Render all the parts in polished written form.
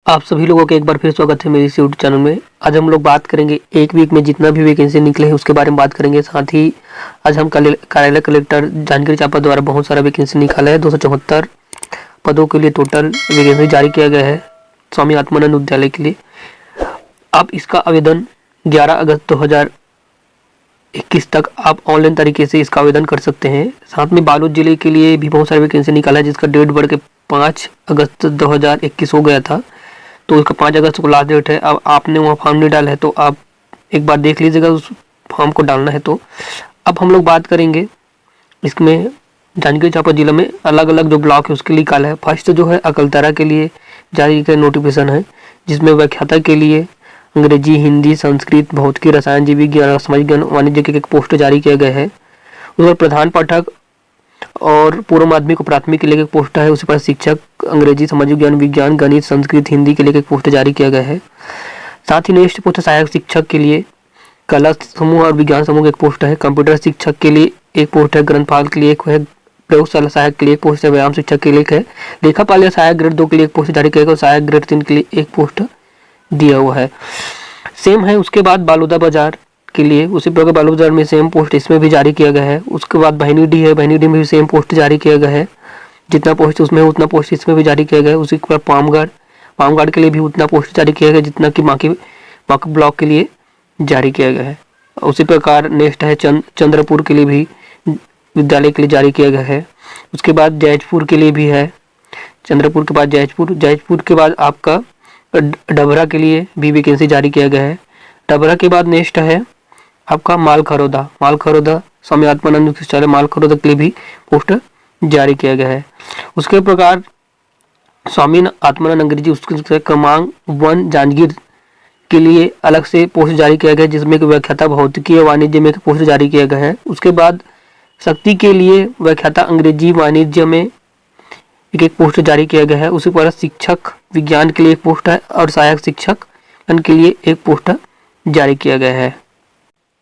आप सभी लोगों का एक बार फिर स्वागत है मेरे इस यूट्यूब चैनल में। आज हम लोग बात करेंगे एक वीक में जितना भी वैकेंसी निकले हैं उसके बारे में बात करेंगे। साथ ही आज हम कार्यालय कलेक्टर जांजगीर चांपा द्वारा बहुत सारा वैकेंसी निकाला है। 274 पदों के लिए टोटल वैकेंसी जारी किया गया है स्वामी आत्मानंद विद्यालय के लिए। आप इसका आवेदन 11 अगस्त 2021 तक आप ऑनलाइन तरीके से इसका आवेदन कर सकते हैं। साथ में बालोद जिले के लिए भी बहुत सारी वैकेंसी निकाला है जिसका डेट बढ़ के 5 अगस्त 2021 हो गया था, तो उसका 5 अगस्त को लास्ट डेट है। अब आपने वहाँ फॉर्म नहीं डाला है तो आप एक बार देख लीजिएगा उस फॉर्म को डालना है। तो अब हम लोग बात करेंगे इसमें जांजगीर चांपा जिला में अलग अलग जो ब्लॉक है उसके लिए निकाला है। फर्स्ट जो है अकलतरा के लिए जारी किया नोटिफिकेशन है जिसमें व्याख्याता के लिए अंग्रेजी, हिंदी, संस्कृत, भौतिकी, रसायन, जीव विज्ञान, सामाजिक ज्ञान, वाणिज्य के एक पोस्ट जारी किया गया है। उस प्रधान पाठक और पूर्व माध्यमिक और प्राथमिक के लिए एक पोस्ट है। उसी पर शिक्षक अंग्रेजी, सामाजिक ज्ञान, विज्ञान, गणित, संस्कृत, हिंदी के लिए एक पोस्ट जारी किया गया है। साथ ही नेक्स्ट पोस्ट सहायक शिक्षक के लिए कला समूह और विज्ञान समूह का एक पोस्ट है। कंप्यूटर शिक्षक के लिए एक पोस्ट है। ग्रंथपाल के लिए एक है। प्रयोगशाला सहायक के लिए एक पोस्ट है। व्यायाम शिक्षक के लिए एक है। लेखापाल या सहायक ग्रेड 2 के लिए एक पोस्ट जारी किया गया और सहायक ग्रेड 3 के लिए एक पोस्ट दिया हुआ है। सेम है उसके बाद बालोदा बाजार के लिए उसी प्रकार बालू बाजार में सेम पोस्ट इसमें भी जारी किया गया है। उसके बाद बहनीडी है, बहनीडी में भी सेम पोस्ट जारी किया गया है। जितना पोस्ट उसमें है उतना पोस्ट इसमें भी जारी किया गया है। उसी के बाद पामगढ़ के लिए भी उतना पोस्ट जारी किया गया जितना कि बाकी ब्लॉक के लिए जारी किया गया है। उसी प्रकार नेक्स्ट है चंद्रपुर के लिए भी विद्यालय के लिए जारी किया गया है। उसके बाद जैजपुर के लिए भी है। चंद्रपुर के बाद जैजपुर के बाद आपका डबरा के लिए भी वैकेंसी जारी किया गया है। डबरा के बाद नेक्स्ट है आपका मालखरौदा स्वामी आत्मानंद विद्यालय मालखरौदा के लिए भी पोस्ट जारी किया गया है। उसके प्रकार स्वामी आत्मानंद अंग्रेजी उसके क्रमांक 1 जांजगीर के लिए अलग से पोस्ट जारी किया गया है जिसमें कि व्याख्याता भौतिकी और वाणिज्य में पोस्ट जारी किया गया है। उसके बाद शक्ति के लिए व्याख्याता अंग्रेजी वाणिज्य में एक पोस्ट जारी किया गया है। उसी प्रकार शिक्षक विज्ञान के लिए एक पोस्ट है और सहायक शिक्षक के लिए एक पोस्ट जारी किया गया है।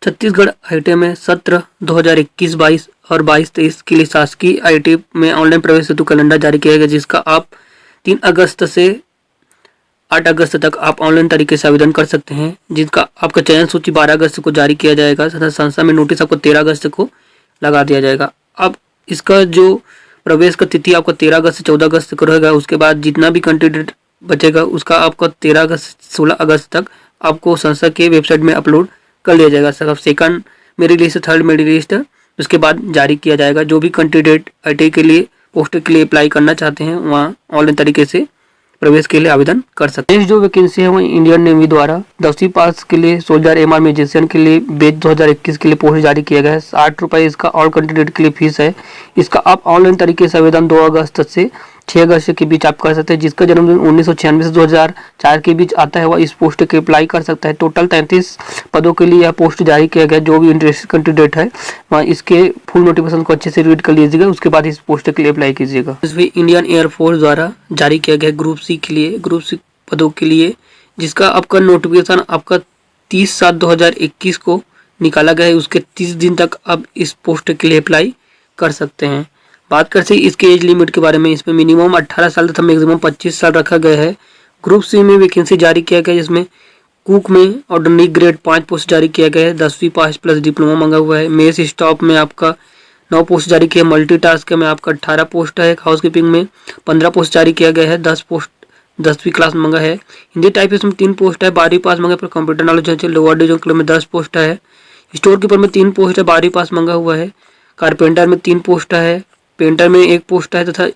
छत्तीसगढ़ आईटी में सत्र 2021-22 और 22-23 के लिए शासकीय आईटी में ऑनलाइन प्रवेश हेतु कैलेंडर जारी किया गया जिसका आप 3 अगस्त से 8 अगस्त तक आप ऑनलाइन तरीके से आवेदन कर सकते हैं। जिसका आपका चयन सूची 12 अगस्त को जारी किया जाएगा तथा संस्था में नोटिस आपको 13 अगस्त को लगा दिया जाएगा। अब इसका जो प्रवेश का तिथि आपका 13 अगस्त से 14 अगस्त को रहेगा। उसके बाद जितना भी कैंडिडेट बचेगा उसका आपका 13 अगस्त से 16 अगस्त तक आपको संस्था के वेबसाइट में अपलोड कर लिया जाएगा। सब second merit list, third merit list उसके बाद जारी किया जाएगा। जो भी कैंडिडेट आईटी के लिए पोस्ट के लिए अप्लाई करना चाहते हैं वहाँ ऑनलाइन तरीके से प्रवेश के लिए आवेदन कर सकते हैं। नेक्स्ट जो वैकेंसी है वो इंडियन नेवी द्वारा 10वीं पास के लिए सोल्जर एमआर म्यूजिशियन के लिए बैच 2021 के लिए पोस्ट जारी किया गया है। 60 रुपये इसका ऑल कैंडिडेट के लिए फीस है। इसका आप ऑनलाइन तरीके से आवेदन 2 अगस्त से 6 अगस्त के बीच आप कर सकते हैं। जिसका जन्मदिन 1996 से 2004 के बीच आता है वह इस पोस्ट के अप्लाई कर सकता है। टोटल 33 पदों के लिए यह पोस्ट जारी किया गया। जो भी इंटरेस्टेड कैंडिडेट है वहाँ इसके फुल नोटिफिकेशन को अच्छे से रीड कर लीजिएगा, उसके बाद इस पोस्ट के लिए अप्लाई कीजिएगा। इंडियन एयरफोर्स द्वारा जारी किया गया ग्रुप सी के लिए, ग्रुप सी पदों के लिए जिसका आपका नोटिफिकेशन आपका 30/7/2021 को निकाला गया है। उसके 30 दिन तक आप इस पोस्ट के लिए अप्लाई कर सकते हैं। बात करते हैं इसके एज लिमिट के बारे में। इसमें मिनिमम 18 साल तथा मैक्सिमम 25 साल रखा गया है। ग्रुप सी में वैकेंसी जारी किया गया है जिसमें कुक में ऑर्डिनरी ग्रेड 5 पोस्ट जारी किया गया है। 10वीं पास प्लस डिप्लोमा मांगा हुआ है। मेस स्टाफ में आपका 9 पोस्ट जारी किया। मल्टीटास्क में आपका 18 पोस्ट है। हाउसकीपिंग में 15 पोस्ट जारी किया गया है। 10 पोस्ट 10वीं क्लास मांगा है। हिंदी टाइपिस्ट में 3 पोस्ट है। 12वीं पास मांगा पर कंप्यूटर नॉलेज है। लोअर डिवीजन के में 10 पोस्ट है। स्टोर कीपर में 3 पोस्ट है। 12वीं पास मांगा हुआ है। कारपेंटर में 3 पोस्ट है। पेंटर में 1 पोस्ट है तथा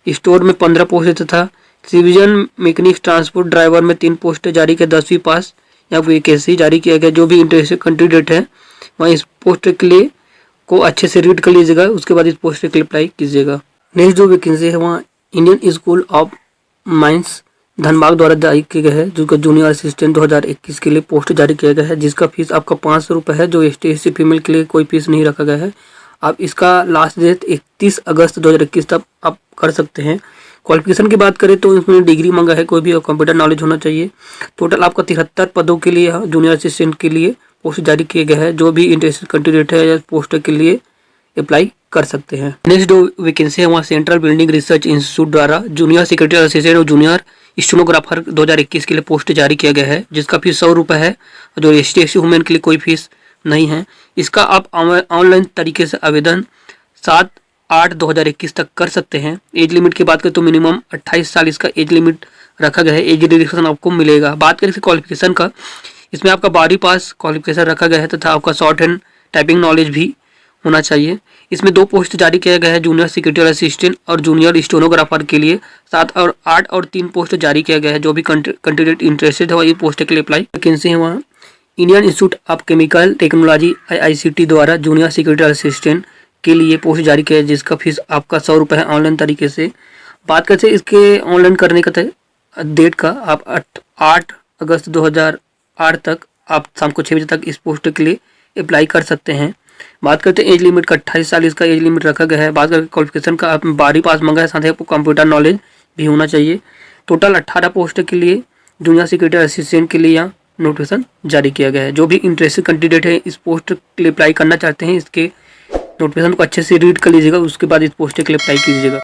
स्टोर में 15 पोस्ट है तथा सिविजन मैकेनिक ट्रांसपोर्ट ड्राइवर में 3 पोस्ट जारी किया। 10वीं पास या वैकेंसी जारी किया गया। जो भी इंटरेस्टेड कैंडिडेट है वहाँ इस पोस्ट के लिए को अच्छे से रीड कर लीजिएगा, उसके बाद इस पोस्ट के लिए अप्लाई कीजिएगा। नेक्स्ट जो वैकेंसी है वहाँ Indian school of mines Dhanbad द्वारा जारी किया गया है। जिसका जूनियर असिस्टेंट 2021 के लिए पोस्ट जारी किया गया है जिसका फीस आपका 500 रुपये है। जो ST/SC फीमेल के लिए कोई फीस नहीं रखा गया है। आप इसका लास्ट डेट 31 अगस्त 2021 तक आप कर सकते हैं। क्वालिफिकेशन की बात करें तो इसमें डिग्री मांगा है, कोई भी कंप्यूटर नॉलेज होना चाहिए। टोटल आपका 73 पदों के लिए जूनियर असिस्टेंट के लिए पोस्ट जारी किया गया है। जो भी इंटरेस्टेड कैंडिडेट है या पोस्ट के लिए अप्लाई कर सकते हैं। नेक्स्ट जो वैकेंसी है वहाँ सेंट्रल बिल्डिंग रिसर्च इंस्टीट्यूट द्वारा जूनियर सेक्रेटरी असिस्टेंट और जूनियर स्टेनोग्राफर 2021 के लिए पोस्ट जारी किया गया है, जिसका फीस 100 रुपये है। जो एसटी वुमेन के लिए कोई फीस नहीं है। इसका आप ऑनलाइन तरीके से आवेदन 7/8/2021 तक कर सकते हैं। एज लिमिट की बात करें तो मिनिमम 28 साल इसका एज लिमिट रखा गया है। एज रिलैक्सेशन आपको मिलेगा। बात करें इसके क्वालिफिकेशन का, इसमें आपका 12वीं पास क्वालिफिकेशन रखा गया है तथा आपका शॉर्ट हैंड टाइपिंग नॉलेज भी होना चाहिए। इसमें 2 पोस्ट जारी किया गया है, जूनियर सेक्रेटरी असिस्टेंट और जूनियर स्टेनोग्राफर के लिए 7 और 8 और 3 पोस्ट जारी किया गया है। जो भी कैंडिडेट इंटरेस्टेड है वह ये पोस्ट के लिए अप्लाई वैकेंसी है वहाँ। Indian institute of chemical technology IICT द्वारा जूनियर सेक्रेटरी असिस्टेंट के लिए पोस्ट जारी किया है, जिसका फीस आपका 100 रुपये है ऑनलाइन तरीके से। बात करते हैं इसके ऑनलाइन करने का डेट का, आप 8 अगस्त 2008 तक आप शाम को 6 बजे तक इस पोस्ट के लिए अप्लाई कर सकते हैं। बात करते हैं एज लिमिट का, 28 साल इसका एज लिमिट रखा गया है। बात करके क्वालिफिकेशन का, आप 12वीं पास मंगा है, साथ ही आपको कंप्यूटर नॉलेज भी होना चाहिए। टोटल 18 पोस्ट के लिए जूनियर सेक्रेटरी असिस्टेंट के लिए यहाँ नोटिफिकेशन जारी किया गया है। जो भी इंटरेस्टेड कैंडिडेट है इस पोस्ट के लिए अप्लाई करना चाहते हैं, इसके नोटिफिकेशन को अच्छे से रीड कर लीजिएगा, उसके बाद इस पोस्ट के लिए अप्लाई कीजिएगा।